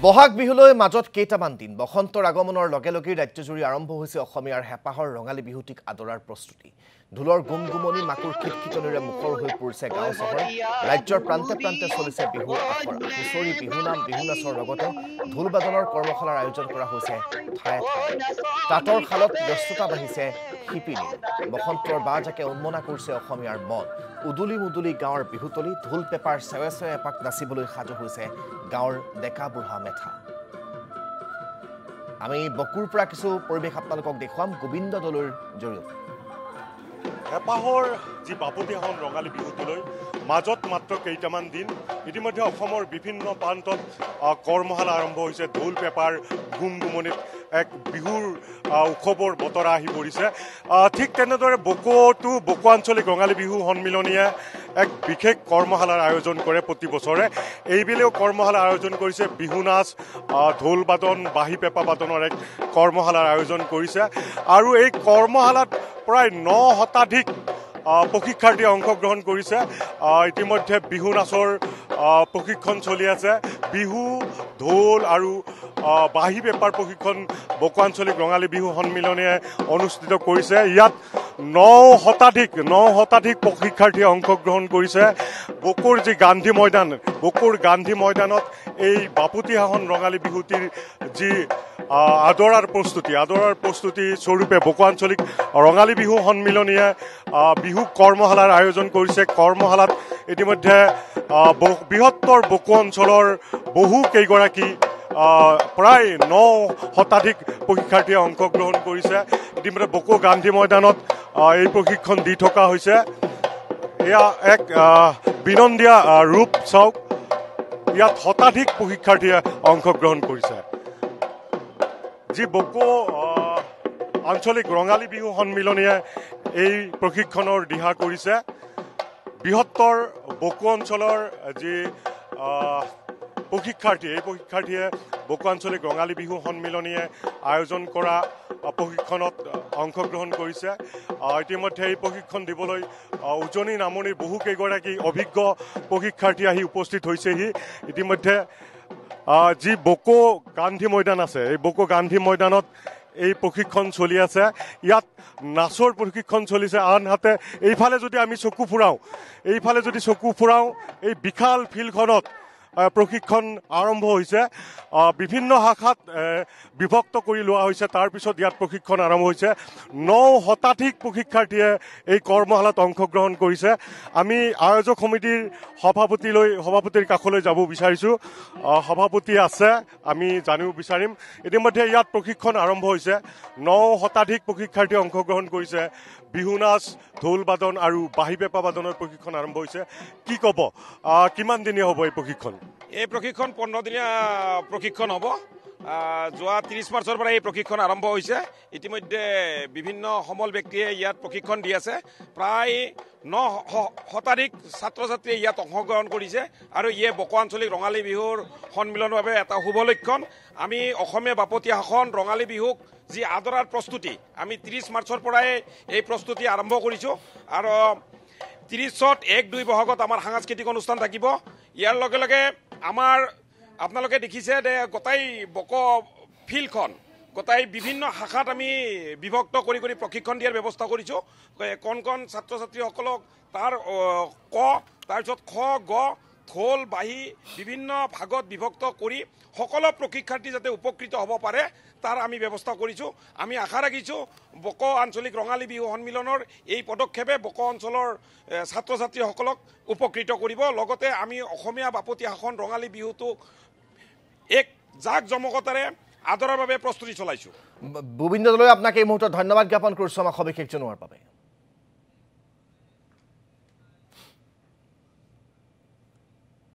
বহাগ বিহুলৈ মাজত কেইটামান দিন বসন্তৰ আগমনৰ লগে লগে ৰাজ্যজুৰি আৰম্ভ হৈছে অসমীয়াৰ হেপাহৰ ৰঙালী বিহুটিক আদৰাৰ প্ৰস্তুতি। ঢোলৰ গুমগুমনি মাকুৰ খিটখিটনিৰে মুখৰ হৈ পৰিছে গাঁও চহৰ। ৰাজ্যৰ প্ৰান্তে প্ৰান্তে চলিছে বিহুৰ আখৰা। হুঁচৰি, বিহুনাম, বিহু নাচৰ লগতে ঢোল বাদনৰ কৰ্মশালাৰ আয়োজন কৰা হৈছে ঠায়ে ঠায়ে। তাঁতৰ শালত ব্যস্ততা বাঢ়িছে শিপিনীৰ। বসন্তৰ বাজাকে উন্মনা কৰিছে অসমীয়াৰ মন। উদুলি মুদুলি গাঁৱৰ বিহুতলী, ঢোল পেপাৰ চেৱে চেৱে এপাক নাচিবলৈ সাজু হৈছে গাঁৱৰ ডেকা বুঢ়া মেথা। আমি বকুৰ পৰা কিছু পৰিৱেশ আপোনালোকক দেখুৱাম গোবিন্দ দলৈৰ জৰিয়তে। হেপাহৰ যি বাপতিসাহোন ৰঙালী বিহুটোলৈ মাজত মাত্ৰ কেইটামান দিন। ইতিমধ্যে অসমৰ বিভিন্ন প্ৰান্তত কৰ্মশালা আৰম্ভ হৈছে। ঢোল পেপাৰ গুমগুমনিত এক বিহুৰ উৎসৱৰ বতৰা আহি পৰিছে। ঠিক তেনেদৰে বকো আঞ্চলিক ৰঙালী বিহু সন্মিলনীয়ে এক বিশেষ কৰ্মশালাৰ আয়োজন কৰে প্ৰতি বছৰে। এইবেলেও কৰ্মশালাৰ আয়োজন কৰিছে। বিহু নাচ, ঢোল বাদন, বাঁহী পেঁপা বাদনৰ এক কৰ্মশালাৰ আয়োজন কৰিছে। আৰু এই কৰ্মশালাত প্ৰায় 9 শতাধিক প্ৰশিক্ষাৰ্থীয়ে অংশগ্ৰহণ কৰিছে। ইতিমধ্যে বিহু নাচৰ প্ৰশিক্ষণ চলি আছে। বিহু, ঢোল আৰু বাঁহী পেঁপাৰ প্ৰশিক্ষণ বকো আঞ্চলিক ৰঙালী বিহু সন্মিলনীয়ে অনুষ্ঠিত কৰিছে। ইয়াত 9 শতাধিক প্ৰশিক্ষাৰ্থীয়ে অংশগ্ৰহণ কৰিছে। বকোৰ যি গান্ধী ময়দান, বকোৰ গান্ধী ময়দানত এই বাপতিসাহোন ৰঙালী বিহুটিৰ যি আদৰাৰ প্ৰস্তুতি স্বৰূপে বকো আঞ্চলিক ৰঙালী বিহু সন্মিলনীয়ে বিহু কৰ্মশালাৰ আয়োজন কৰিছে। কৰ্মশালাত ইতিমধ্যে বৃহত্তৰ বকো অঞ্চলৰ বহু কেইগৰাকী প্ৰায় 9 শতাধিক প্ৰশিক্ষাৰ্থীয়ে অংশগ্ৰহণ কৰিছে। ইতিমধ্যে বকো গান্ধী ময়দানত এই প্ৰশিক্ষণ দি থকা হৈছে। এয়া এক বিনন্দীয়া ৰূপ চাওক। ইয়াত শতাধিক প্ৰশিক্ষাৰ্থীয়ে অংশগ্ৰহণ কৰিছে। যি বকো আঞ্চলিক ৰঙালী বিহু সন্মিলনীয়ে এই প্ৰশিক্ষণৰ দিহা কৰিছে। বৃহত্তৰ বকো অঞ্চলৰ যি প্ৰশিক্ষাৰ্থী, এই প্ৰশিক্ষাৰ্থীয়ে বকো আঞ্চলিক ৰঙালী বিহু সন্মিলনীয়ে আয়োজন কৰা প্ৰশিক্ষণত অংশগ্ৰহণ কৰিছে। ইতিমধ্যে এই প্ৰশিক্ষণ দিবলৈ উজনি নামনিৰ বহু কেইগৰাকী অভিজ্ঞ প্ৰশিক্ষাৰ্থী আহি উপস্থিত হৈছেহি। ইতিমধ্যে যি বকো গান্ধী ময়দান আছে, এই বকো গান্ধী ময়দানত এই প্ৰশিক্ষণ চলি আছে। ইয়াত নাচৰ প্ৰশিক্ষণ চলিছে। আনহাতে এইফালে যদি আমি চকু ফুৰাওঁ এই বিশাল ফিল্ডখনত প্ৰশিক্ষণ আৰম্ভ হৈছে। বিভিন্ন শাখাত বিভক্ত কৰি লোৱা হৈছে। তাৰপিছত ইয়াত প্ৰশিক্ষণ আৰম্ভ হৈছে। 9 শতাধিক প্ৰশিক্ষাৰ্থীয়ে এই কৰ্মশালাত অংশগ্ৰহণ কৰিছে। আমি আয়োজক সমিতিৰ সভাপতিৰ কাষলৈ যাব বিচাৰিছোঁ। সভাপতি আছে, আমি জানিব বিচাৰিম। ইতিমধ্যে ইয়াত প্ৰশিক্ষণ আৰম্ভ হৈছে। 9 শতাধিক প্ৰশিক্ষাৰ্থীয়ে অংশগ্ৰহণ কৰিছে। বিহু নাচ, ঢোল বাদন আৰু বাঁহী পেঁপা বাদনৰ প্ৰশিক্ষণ আৰম্ভ হৈছে। কি ক'ব, কিমান দিনীয়া হ'ব এই প্ৰশিক্ষণ? এই প্ৰশিক্ষণ 15 দিনীয়া প্ৰশিক্ষণ হ'ব। যোৱা 30 মাৰ্চৰ পৰা এই প্ৰশিক্ষণ আৰম্ভ হৈছে। ইতিমধ্যে বিভিন্ন সমল ব্যক্তিয়ে ইয়াত প্ৰশিক্ষণ দি আছে। প্ৰায় 9 শতাধিক ছাত্ৰ ছাত্ৰীয়ে ইয়াত অংশগ্ৰহণ কৰিছে। আৰু ইয়ে বকো আঞ্চলিক ৰঙালী বিহুৰ সন্মিলনৰ বাবে এটা শুভ লক্ষণ। আমি অসমীয়া বাপতিসাহোন ৰঙালী বিহুক যি আদৰাৰ প্ৰস্তুতি, আমি 30 মাৰ্চৰ পৰাই এই প্ৰস্তুতি আৰম্ভ কৰিছোঁ। আৰু 30ত 1-2 বহাগত আমাৰ সাংস্কৃতিক অনুষ্ঠান থাকিব। ইয়াৰ লগে লগে আপোনালোকে দেখিছে যে গোটেই বকো ফিল্ডখন গোটেই বিভিন্ন শাখাত আমি বিভক্ত কৰি প্ৰশিক্ষণ দিয়াৰ ব্যৱস্থা কৰিছোঁ। কণ ছাত্ৰ ছাত্ৰীসকলক তাৰপিছত খ, গ, ঢোল, বাঁহী বিভিন্ন ভাগত বিভক্ত কৰি সকলো প্ৰশিক্ষাৰ্থী যাতে উপকৃত হ'ব পাৰে তাৰ আমি ব্যৱস্থা কৰিছোঁ। আমি আশা ৰাখিছোঁ বকো আঞ্চলিক ৰঙালী বিহু সন্মিলনৰ এই পদক্ষেপে বকো অঞ্চলৰ ছাত্ৰ ছাত্ৰীসকলক উপকৃত কৰিব। লগতে আমি অসমীয়া বাপতিসাহোন ৰঙালী বিহুটোক এক জাক জমকতাৰে আদৰৰ বাবে প্ৰস্তুতি চলাইছোঁ। গোবিন্দ দলৈ আপোনাক এই মুহূৰ্তত ধন্যবাদ জ্ঞাপন কৰিছোঁ আমাক সবিশেষ জনোৱাৰ বাবে।